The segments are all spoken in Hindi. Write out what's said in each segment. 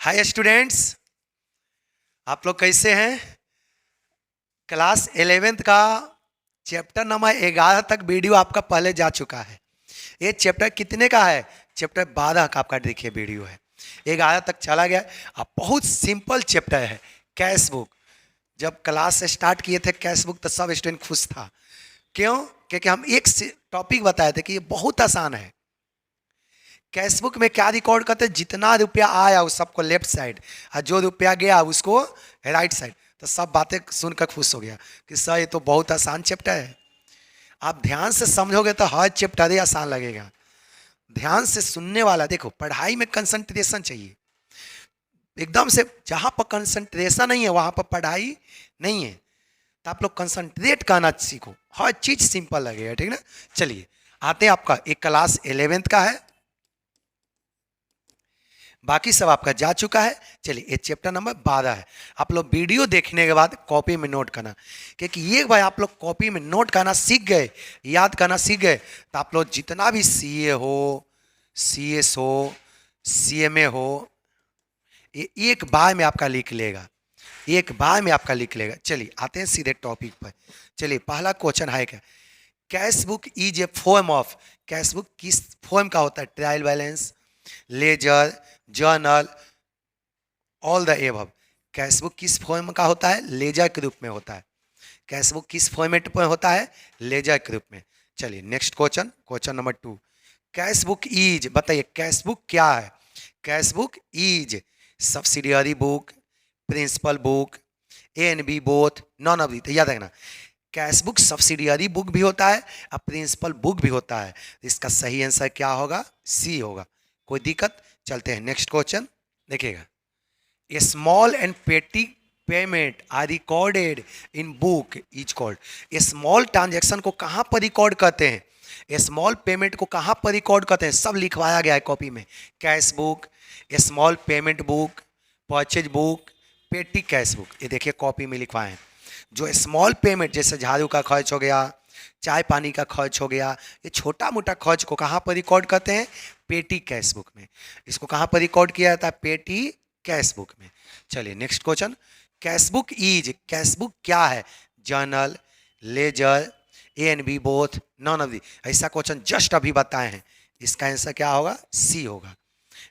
हाय स्टूडेंट्स, आप लोग कैसे हैं? क्लास 11th का चैप्टर नंबर 11 तक वीडियो आपका पहले जा चुका है। ये चैप्टर कितने का है? चैप्टर 12 का आपका देखिए वीडियो है। 11 तक चला गया। अब बहुत सिंपल चैप्टर है, कैश बुक। जब क्लास स्टार्ट किए थे कैश बुक तो सब स्टूडेंट खुश था। क्यों? क्योंकि हम एक टॉपिक बताए थे कि ये बहुत आसान है। कैश बुक में क्या रिकॉर्ड करते हैं? जितना रुपया आया उस सबको लेफ्ट साइड, और जो रुपया गया उसको राइट साइड। तो सब बातें सुनकर खुश हो गया कि सर ये तो बहुत आसान चैप्टर है। आप ध्यान से समझोगे तो हर चैप्टर ही आसान लगेगा। ध्यान से सुनने वाला, देखो पढ़ाई में कंसंट्रेशन चाहिए एकदम से। जहां पर कंसंट्रेशन नहीं है वहां पर पढ़ाई नहीं है। तो आप लोग कंसंट्रेट करना सीखो, हर चीज सिंपल लगेगा, ठीक ना। चलिए आते हैं, आपका एक क्लास 11th का है, बाकी सब आपका जा चुका है। चलिए ये चैप्टर नंबर 12 है। आप लोग वीडियो देखने के बाद कॉपी में नोट करना, क्योंकि ये भाई आप लोग कॉपी में नोट करना सीख गए, याद करना सीख गए, तो आप लोग जितना भी सीए हो, सीएस हो, सीएमए हो, ये एक बार में आपका लिख लेगा, एक बार में आपका लिख लेगा। चलिए आते हैं सीधे टॉपिक पर। चलिए पहला क्वेश्चन है क्या? Cash book is a form of. Cash book किस फॉर्म का होता है? Trial balance, ledger, journal, all the above. Cash book किस फॉर्म का होता है? लेजर के रूप में होता है। कैश बुक किस फॉर्मेट में होता है? लेजर के रूप में। चलिए next question, question number 2। Cash book is, बताइए कैश बुक क्या है? Cash book is subsidiary book, principal book, A and B both, none of the. तो याद रखना, कैश बुक सब्सिडियरी बुक भी होता है और प्रिंसिपल बुक भी होता है। इसका सही आंसर क्या होगा? सी होगा। कोई दिक्कत? चलते हैं नेक्स्ट क्वेश्चन, देखिएगा। A small and petty payment are recorded in book is called। A small transaction को कहाँ पर रिकॉर्ड करते हैं? A small payment को कहाँ पर रिकॉर्ड करते हैं? सब लिखवाया गया है कॉपी में। Cash book, a small payment book, purchase book, petty cash book, ये देखिए कॉपी में लिखवाए हैं। जो स्मॉल पेमेंट जैसे झाड़ू का खर्च हो गया, चाय पानी का खर्च हो गया, ये छोटा मोटा खर्च को कहाँ पर रिकॉर्ड करते हैं? पेटी कैश बुक में। इसको कहाँ पर रिकॉर्ड किया जाता है? पेटी कैश बुक में। चलिए next question. Cash book is, cash book क्या है? Journal, ledger, A and B both, none of the. ऐसा क्वेश्चन जस्ट अभी बताए हैं, इसका आंसर क्या होगा? सी होगा।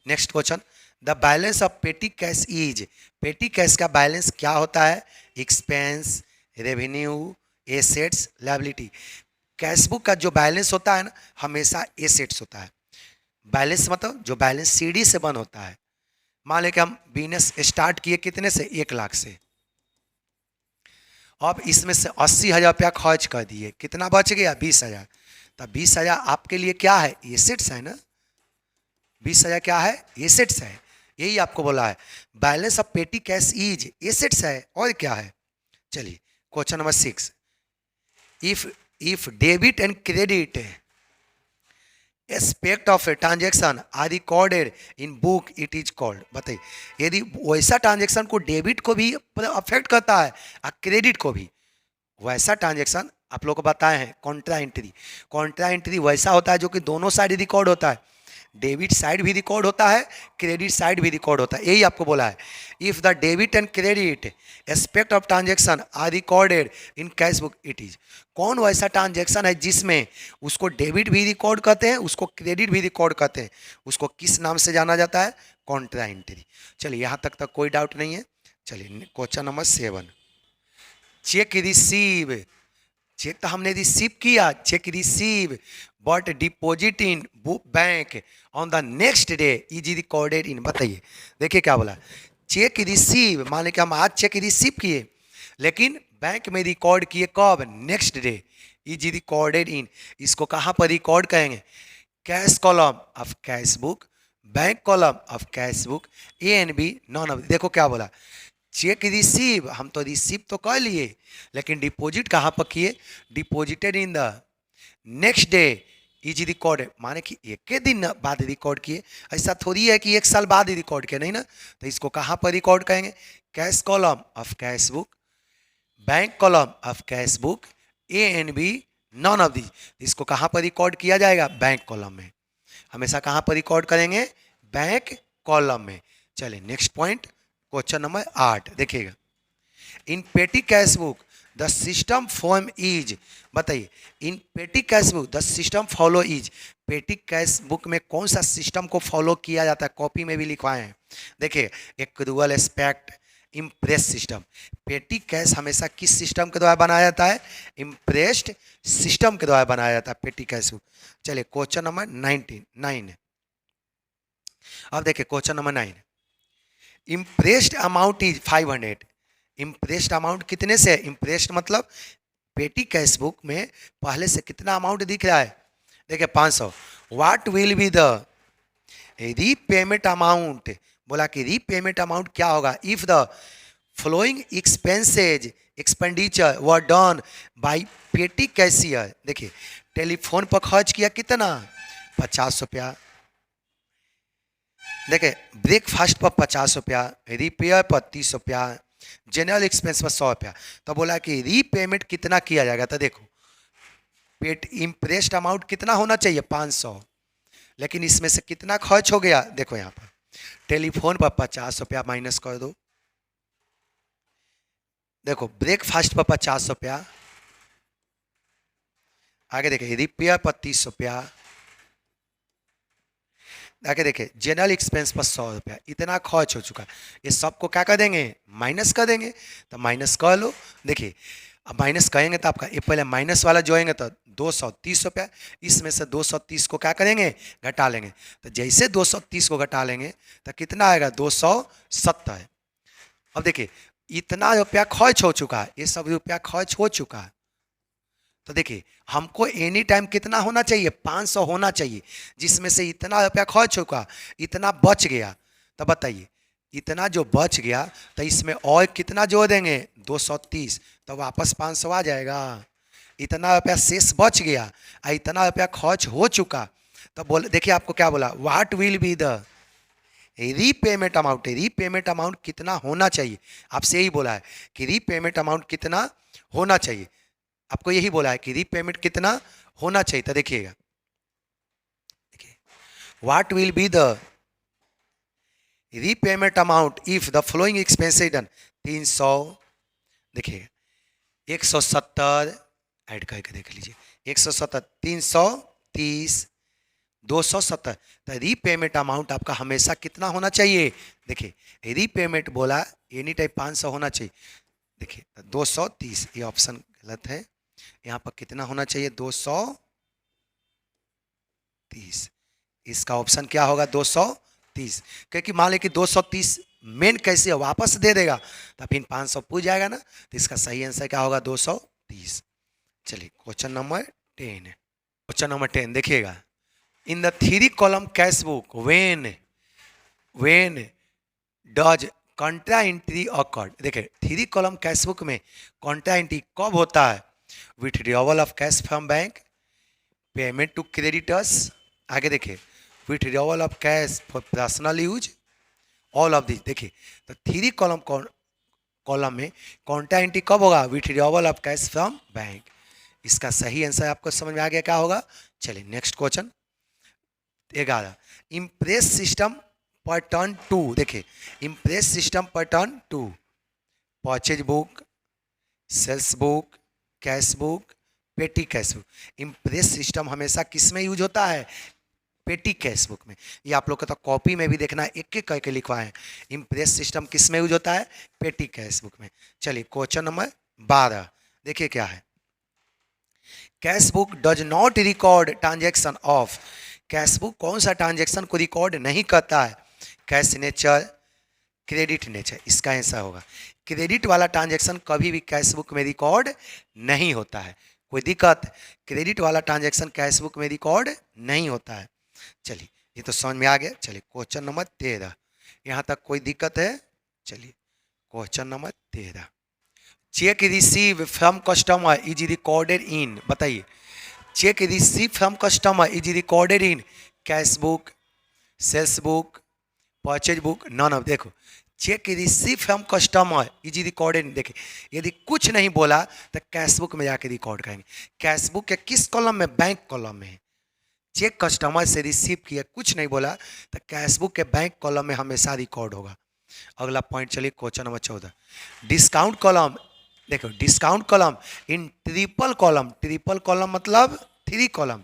Next question. The balance of petty cash is. Petty cash का बैलेंस क्या होता है? Expense, revenue, assets, liability. Cash book का जो बैलेंस होता है ना, हमेशा एसेट्स होता है। बैलेंस मतलब जो बैलेंस सीडी से बन होता है। मान लें कि हम बिजनेस स्टार्ट किए कितने से? 1 लाख से। अब इसमें से 80,000 रुपया खर्च कर दिए, कितना बच गया? 20,000। तब 20,000 आपके लिए क्या है? एसेट्स है ना। 20,000 क्या है? एसेट्स है। यही आपको बोला है, balance of petty cash is assets है, और क्या है? चलिए question number 6। If if debit and credit aspect of a transaction are recorded in book it is called. बताइए, यदि वैसा ट्रांजेक्शन को डेबिट को भी अफेक्ट करता है और क्रेडिट को भी, वैसा ट्रांजेक्शन आप लोग को बताए हैं कॉन्ट्रा एंट्री। कॉन्ट्रा एंट्री वैसा होता है जो कि दोनों साइड रिकॉर्ड होता है, डेबिट साइड भी रिकॉर्ड होता है, क्रेडिट साइड भी रिकॉर्ड होता है। यही आपको बोला है, if the debit and credit aspect of transaction are recorded in cash book it is. कौन वैसा ट्रांजेक्शन है जिसमें उसको डेबिट भी रिकॉर्ड करते हैं, उसको क्रेडिट भी रिकॉर्ड करते हैं, उसको किस नाम से जाना जाता है? Contra entry. चलिए यहाँ तक कोई डाउट नहीं है। चलिए question number 7। Cheque receive. Cheque तो हमने रिसीव किया, cheque receive but deposit in bank on the next day is recorded in. बताइए, देखिए क्या बोला। चेक रिसीव माने कि हम आज चेक रिसीव किए, लेकिन बैंक में रिकॉर्ड किए कब? Next day is recorded in. इसको कहाँ पर रिकॉर्ड करेंगे? Cash column of cash book, bank column of cash book, A and B, none of. देखो क्या बोला, चेक रिसीव, हम तो रिसीव तो कर लिए, लेकिन डिपॉजिट कहाँ पर किए? Deposited in the next day is recorded, माने कि एक ही दिन बाद रिकॉर्ड किए। ऐसा थोड़ी है कि 1 साल बाद ही रिकॉर्ड किया, नहीं ना। तो इसको कहाँ पर रिकॉर्ड करेंगे? Cash column of cash book, bank column of cash book, A and B, none of the. इसको कहाँ पर रिकॉर्ड किया जाएगा? बैंक कॉलम में। हमेशा कहाँ पर रिकॉर्ड करेंगे? बैंक कॉलम में। चलिए नेक्स्ट पॉइंट, क्वेश्चन नंबर 8 देखिएगा। In petty cash book the system form is, बताइए in petty cash book the system follow is, petty cash book में कौन सा सिस्टम को फॉलो किया जाता है, कॉपी में भी लिखवाए हैं। देखिए एक्रूअल, एस्पेक्ट, इम्प्रेस सिस्टम। पेटी कैश हमेशा किस सिस्टम के द्वारा बनाया जाता है, इम्प्रेस्ड सिस्टम के द्वारा बनाया जाता है पेटी कैश बुक। चलिए क्वेश्चन नंबर 9। अब देखिए question number 9, impressed amount is 500। Impressed amount कितने से है, इम्प्रेस्ड मतलब पेटी कैश बुक में पहले से कितना अमाउंट दिख रहा है, देखिए 500। What will be the repayment amount, बोला कि रीपेमेंट अमाउंट क्या होगा if the flowing expenses expenditure were done by पेटी कैशियर। देखिए टेलीफोन पर खर्च किया कितना, 50 रुपया। देखिए ब्रेकफास्ट पर 50 रुपया, रिपेयर पर 30 रुपया, जनरल एक्सपेंस पर 100 रुपया। तो बोला कि रीपेमेंट कितना किया जाएगा, तो देखो पेट इम्प्रेस्ड अमाउंट कितना होना चाहिए 500, लेकिन इसमें से कितना खर्च हो गया, देखो यहाँ पर टेलीफोन पर 50 रुपया माइनस कर दो, देखो ब्रेकफास्ट पर 50 रुपया, आगे देखिए रिपेयर पर 30 रुपया, आगे देखिए जनरल एक्सपेंस पर 100 रुपया, इतना खर्च हो चुका। ये सबको क्या कर देंगे, माइनस कर देंगे। तो माइनस कर लो, देखिए अब माइनस करेंगे तो आपका ये पहले माइनस वाला जोड़ेंगे तो 230 रुपया, इसमें से 230 को क्या करेंगे, घटा लेंगे। तो जैसे 230 को घटा लेंगे तो कितना आएगा, 270। अब देखिए इतना रुपया खर्च हो चुका है, ये सब रुपया खर्च हो चुका है। तो देखिए हमको एनी टाइम कितना होना चाहिए, 500 होना चाहिए, जिसमें से इतना रुपया खर्च होगा, इतना बच गया। तो बताइए इतना जो बच गया तो इसमें और कितना जोड़ देंगे, 230, तो वापस 500 आ जाएगा। इतना रुपया शेष बच गया और इतना रुपया खर्च हो चुका। तो बोले देखिए आपको क्या बोला, what will be the repayment amount. Repayment amount कितना होना चाहिए, आपसे यही बोला है कि रीपेमेंट अमाउंट कितना होना चाहिए, आपको यही बोला है कि रीपेमेंट कितना होना चाहिए। तो देखिएगा, देखिए what will be the repayment amount if the flowing expenses done 300, देखिए 170 ऐड करके देख लीजिए, 170, 330, 270। तो रीपेमेंट अमाउंट आपका हमेशा कितना होना चाहिए, देखिए रीपेमेंट बोला एनी टाइम 500 होना चाहिए, देखिए 230, ये ऑप्शन गलत है, यहाँ पर कितना होना चाहिए, 230। इसका ऑप्शन क्या होगा, 230, क्योंकि मान लें कि 230 मेन कैसे वापस दे देगा तो फिर 500 पूछ जाएगा ना, तो इसका सही आंसर क्या होगा, 230। चलिए क्वेश्चन नंबर 10, क्वेश्चन नंबर 10 देखिएगा। In the 3 column cash book when does contra entry occurred. देखिए 3 कॉलम कैश बुक में कॉन्ट्रा एंट्री कब होता है, withdrawal of cash from bank, payment to creditors, आगे देखिए withdrawal of cash for personal use, all of this. देखिए तो 3 कॉलम में कॉन्ट्रा एंट्री कब होगा, withdrawal of cash from bank. इसका सही आंसर आपको समझ में आ गया क्या होगा। चलिए next question 11, imprest system pattern 2। देखिए imprest system pattern 2, purchase book, sales book, cash book, petty cash book. Imprest system हमेशा किस में यूज होता है, पेटी कैश बुक में। ये आप लोग को तो कॉपी में भी देखना, एक एक करके लिखवाए हैं। इम्प्रेस सिस्टम किस में यूज होता है, पेटी कैश बुक में। चलिए क्वेश्चन नंबर 12 देखिए क्या है, cash book does not record transaction of. Cash book कौन सा ट्रांजेक्शन को रिकॉर्ड नहीं करता है, कैश नेचर, क्रेडिट नेचर। इसका आंसर होगा क्रेडिट वाला ट्रांजेक्शन कभी भी कैश बुक में रिकॉर्ड नहीं होता है। कोई दिक्कत, क्रेडिट वाला ट्रांजेक्शन कैश बुक में रिकॉर्ड नहीं होता है। चलिए ये तो समझ में आ गया। चलिए क्वेश्चन नंबर 13, यहाँ तक कोई दिक्कत है। चलिए question number 13, cheque receive from customer is recorded in, बताइए cheque receive from customer is recorded in cash book, sales book, purchase book, none of. देखो cheque receive from customer is recorded, देखिए यदि कुछ नहीं बोला तो कैश बुक में जाके रिकॉर्ड करेंगे। कैश बुक के किस कॉलम में, बैंक कॉलम में है। चेक कस्टमर से रिसीव किया, कुछ नहीं बोला, तो कैशबुक के बैंक कॉलम में हमेशा रिकॉर्ड होगा। अगला पॉइंट चलिए, क्वेश्चन नंबर 14, डिस्काउंट कॉलम। देखो discount column in triple column, triple column मतलब 3 कॉलम,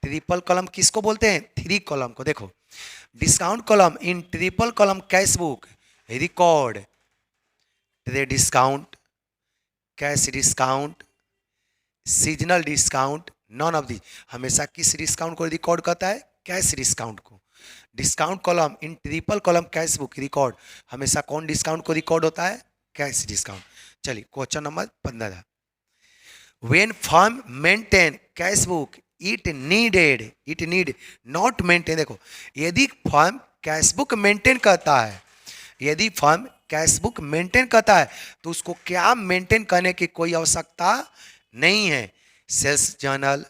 ट्रिपल कॉलम किसको बोलते हैं? 3 कॉलम को। देखो discount column in triple column cash book record trade discount, cash discount, seasonal discount, none of the. हमेशा किस डिस्काउंट को रिकॉर्ड करता है? कैश डिस्काउंट को। Discount column in triple column cash book record, हमेशा कौन डिस्काउंट को रिकॉर्ड होता है? Cash discount. चलिए question number 15, when firm maintain cash book it need not maintain. देखो यदि फर्म कैश बुक मेंटेन करता है, यदि फर्म कैश बुक मेंटेन करता है तो उसको क्या मेंटेन करने की कोई आवश्यकता नहीं है? सेल्स जर्नल,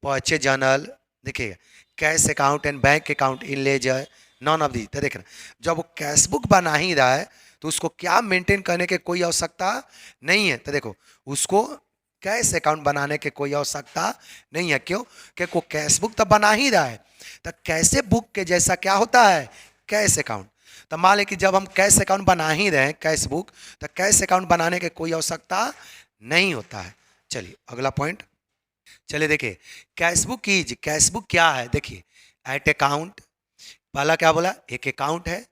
परचेज जर्नल, देखिएगा cash account and bank account in ledger, none of the. तो देखना जब वो कैश बुक बना ही रहा है तो उसको क्या मेंटेन करने की कोई आवश्यकता नहीं है। तो देखो उसको कैश अकाउंट बनाने की कोई आवश्यकता नहीं है। क्यों? क्योंकि वो कैश बुक तो बना ही रहा है। तो कैसे बुक के जैसा क्या होता है? Cash account. तो मान लें कि जब हम कैश अकाउंट बना ही रहे हैं कैश बुक, तो कैश अकाउंट बनाने की कोई आवश्यकता नहीं होता है। चलिए अगला पॉइंट, चलिए देखिए कैशबुक इज, कैशबुक क्या है? देखिए एट अकाउंट, पहला क्या बोला? एक अकाउंट है,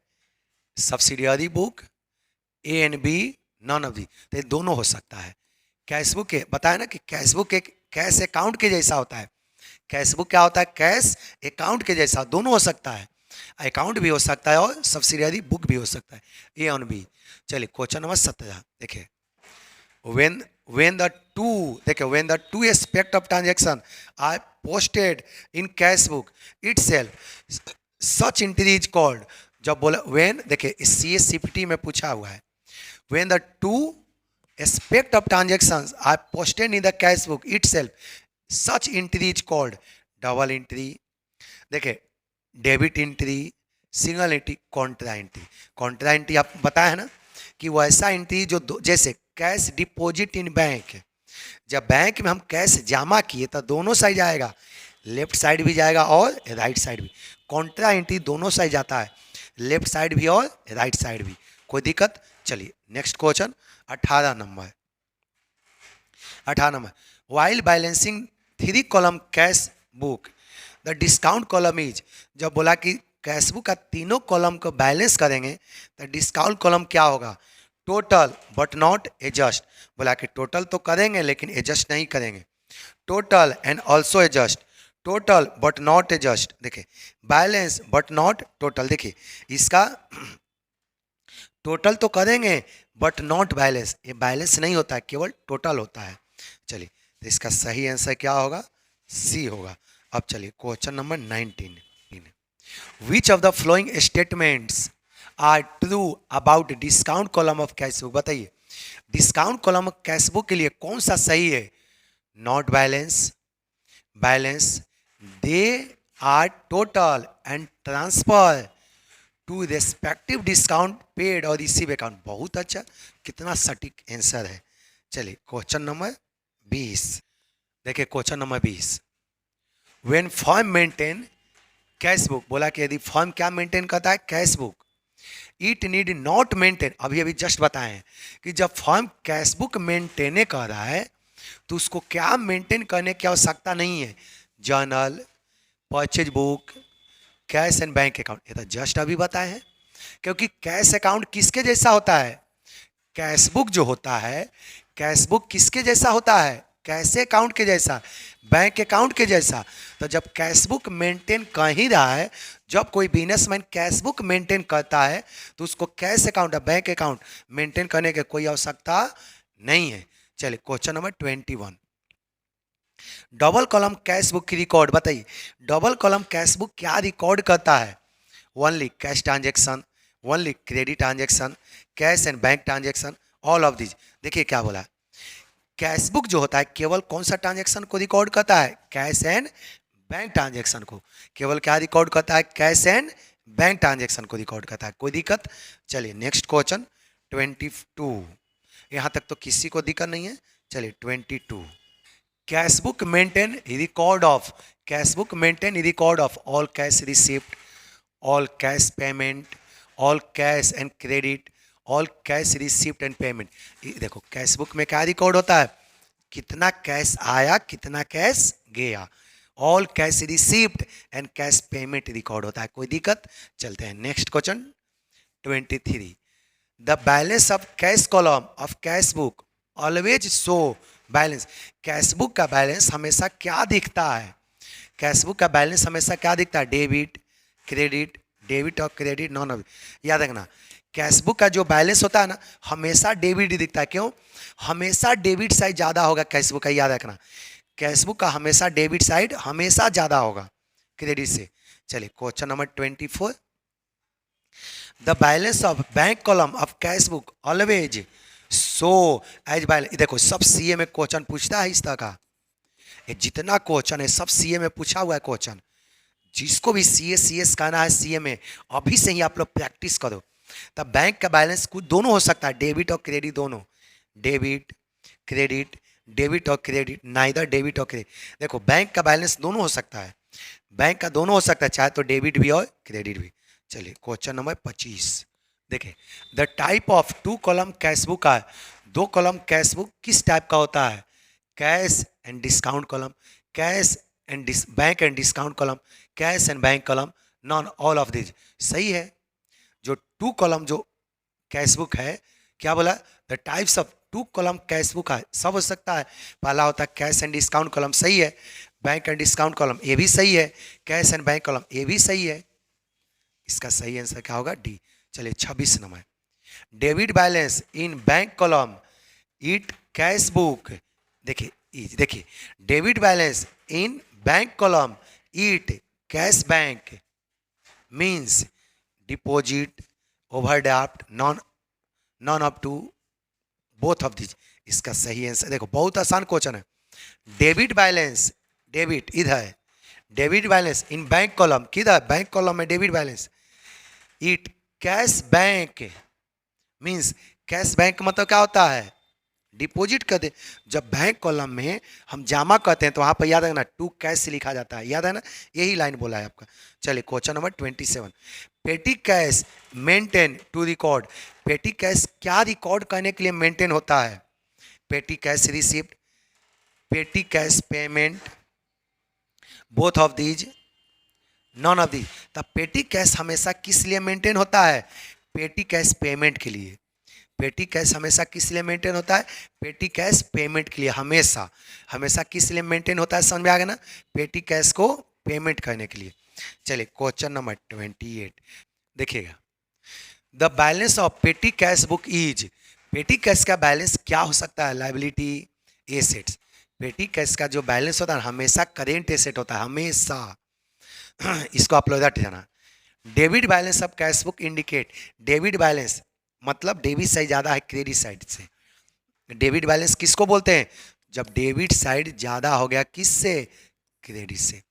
subsidiary book, A and B, none of the. तो ये दोनों हो सकता है। कैशबुक के बताया ना कि कैशबुक एक कैश अकाउंट के जैसा होता है। कैशबुक क्या होता है? कैश अकाउंट के जैसा, दोनों हो सकता है, अकाउंट भी हो सकता है और सब्सिडियरी बुक भी हो सकता है, ए ऑन बी। चलिए क्वेश्चन नंबर 17 देखिए, when the two, देखिए when the two aspect of transaction are posted in cash book itself such entry is called। जब बोला when, देखिए CSCPT में पूछा हुआ है, when the two aspect of transactions are posted in the cash book itself such entry is called double entry. देखिए debit entry, single entry, contra entry. Contra entry आप बताया है ना कि वो ऐसा एंट्री जो जैसे कैश डिपॉजिट इन बैंक, जब बैंक में हम कैश जमा किए तो दोनों साइड जाएगा, लेफ्ट साइड भी जाएगा और राइट साइड भी। कॉन्ट्रा एंट्री दोनों साइड जाता है, लेफ्ट साइड भी और राइट साइड भी। कोई दिक्कत? चलिए next question 18 number, 18 number, while balancing 3 column cash book the discount column is. जब बोला कि कैश बुक का तीनों कॉलम को बैलेंस करेंगे तो डिस्काउंट कॉलम क्या होगा? Total but not adjust. बोला कि टोटल तो करेंगे लेकिन एडजस्ट नहीं करेंगे। Total and also adjust, total but not adjust. देखिए बैलेंस बट नॉट टोटल, देखिए इसका टोटल तो करेंगे बट नॉट बैलेंस, ये बैलेंस नहीं होता है, केवल टोटल होता है। चलिए तो इसका सही आंसर क्या होगा? सी होगा। अब चलिए question number 19, which of the following statements are true about discount column of cash book. बताइए discount column of cash book के लिए कौन सा सही है? Not balance, balance, they are total and transfer to respective discount paid और रिसीव अकाउंट। बहुत अच्छा, कितना सटीक आंसर है। चलिए क्वेश्चन नंबर 20 देखिए, question number 20, when firm maintain cash book. बोला कि यदि फर्म क्या मेंटेन करता है? Cash book. It need not maintain, अभी अभी जस्ट बताए हैं कि जब फर्म कैश बुक मेंटेन कर रहा है तो उसको क्या मेंटेन करने की आवश्यकता नहीं है? Journal, purchase book, cash and bank account, ये तो जस्ट अभी बताए हैं। क्योंकि कैश अकाउंट किसके जैसा होता है? कैश बुक जो होता है, कैश बुक किसके जैसा होता है? कैश अकाउंट के जैसा, बैंक अकाउंट के जैसा। तो जब कैश बुक मेंटेन कर ही रहा है, जब कोई बिजनेसमैन कैश बुक मेंटेन करता है तो उसको कैश अकाउंट या बैंक अकाउंट मेंटेन करने की कोई आवश्यकता नहीं है। चलिए question number 21, double column cash book की रिकॉर्ड। बताइए डबल कॉलम कैश बुक क्या रिकॉर्ड करता है? Only cash transaction, only credit transaction, cash and bank transaction, all of this. देखिए क्या बोला, कैश बुक जो होता है केवल कौन सा ट्रांजेक्शन को रिकॉर्ड करता है? कैश एंड बैंक ट्रांजेक्शन को। केवल क्या रिकॉर्ड करता है? कैश एंड बैंक ट्रांजेक्शन को रिकॉर्ड करता है। कोई दिक्कत? चलिए नेक्स्ट क्वेश्चन 22, यहाँ तक तो किसी को दिक्कत नहीं है। चलिए 22, cash book maintain record of cash book maintain record of all cash receipt, all cash payment, all cash and credit, all cash receipt and payment. देखो कैश बुक में क्या रिकॉर्ड होता है, कितना कैश आया कितना कैश गया। All cash receipt and cash payment record होता है। कोई दिक्कत, चलते हैं next question 23। The balance of cash column of cash book always show balance. Cash book का बैलेंस हमेशा क्या दिखता है, कैश बुक का बैलेंस हमेशा क्या दिखता है, डेबिट क्रेडिट, डेबिट और क्रेडिट नॉन ऑफ। याद रखना कैश बुक का जो बैलेंस होता है ना हमेशा डेबिट ही दिखता है। क्यों, हमेशा डेबिट साइड ज़्यादा होगा कैश बुक का, याद रखना कैश बुक का हमेशा डेबिट साइड हमेशा ज़्यादा होगा क्रेडिट से। चलिए question number 24। The balance of bank column of cash book always show as balance. देखो सब सीए में क्वेश्चन पूछता है इस तरह का, ये जितना क्वेश्चन है सब सीए में पूछा हुआ है क्वेश्चन। जिसको भी सीएस कहना है सीए में अभी से ही आप लोग प्रैक्टिस करो। तब बैंक का बैलेंस कुछ दोनों हो सकता है, डेबिट और क्रेडिट दोनों, डेबिट क्रेडिट, डेबिट और क्रेडिट, नाइदर डेबिट और क्रेडिट। देखो बैंक का बैलेंस दोनों हो सकता है, बैंक का दोनों हो सकता है, चाहे तो डेबिट भी और क्रेडिट भी। चलिए क्वेश्चन नंबर 25 देखिए। The type of two column cash book है, दो कॉलम कैश बुक किस टाइप का होता है, cash and discount column, cash and bank and discount column, cash and bank column, none all of this. सही है, जो टू कॉलम जो कैश बुक है, क्या बोला, the types of two column cash book है, सब हो सकता है। पहला होता है कैश एंड डिस्काउंट कॉलम, सही है, बैंक एंड डिस्काउंट कॉलम ये भी सही है, कैश एंड बैंक कॉलम ये भी सही है। इसका सही आंसर क्या होगा, डी। चलिए 26 number, debit balance in bank column it cash book. देखिए debit balance in bank column it cash bank means deposit, overdraft, none up to both of this. इसका सही आंसर देखो बहुत आसान क्वेश्चन है। डेबिट बैलेंस, डेबिट इधर है, debit balance in bank column, किधर बैंक कॉलम में debit balance, it cash bank means cash bank मतलब क्या होता है, डिपॉजिट करते। जब बैंक कॉलम में हम जमा करते हैं तो वहां पर याद रखना टू कैश से लिखा जाता है, याद है ना, यही लाइन बोला है आपका। चलिए question number 27, petty cash maintain to record. Petty cash क्या रिकॉर्ड करने के लिए मेंटेन होता है, petty cash receipt, petty cash payment, both of these, none of these. तब पेटी कैश हमेशा किस लिए मेंटेन होता है, पेटी कैश पेमेंट के लिए। पेटी कैश हमेशा किस लिए मेंटेन होता है, पेटी कैश पेमेंट के लिए। हमेशा हमेशा किस लिए मेंटेन होता है, समझ में आ गया ना, पेटी कैश को पेमेंट करने के लिए। चलिए क्वेश्चन नंबर 28 देखिएगा। The balance of petty cash book is, petty cash का बैलेंस क्या हो सकता है, लाइबिलिटी, एसेट्स। पेटी कैश का जो बैलेंस होता है हमेशा करेंट एसेट होता है, हमेशा। इसको आप लोग जाना। Debit balance of cash book indicate, debit balance मतलब डेबिट साइड ज़्यादा है क्रेडिट साइड से। डेबिट बैलेंस किसको बोलते हैं, जब डेबिट साइड ज़्यादा हो गया किससे, क्रेडिट से।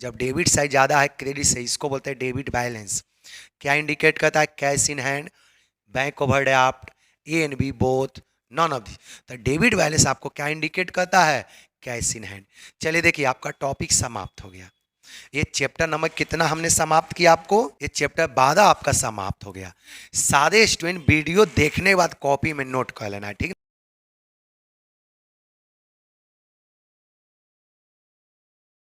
जब डेबिट साइड ज़्यादा है क्रेडिट से, इसको बोलते हैं डेबिट बैलेंस। क्या इंडिकेट करता है, cash in hand, bank overdraft, A and B both, none of the. तो डेबिट बैलेंस आपको क्या इंडिकेट करता है, कैश इन हैंड। चलिए देखिए आपका टॉपिक समाप्त हो गया। ये चैप्टर नंबर कितना हमने समाप्त किया, आपको ये चैप्टर 12 आपका समाप्त हो गया। सारे स्टूडेंट वीडियो देखने के बाद कॉपी में नोट कर लेना है, ठीक है।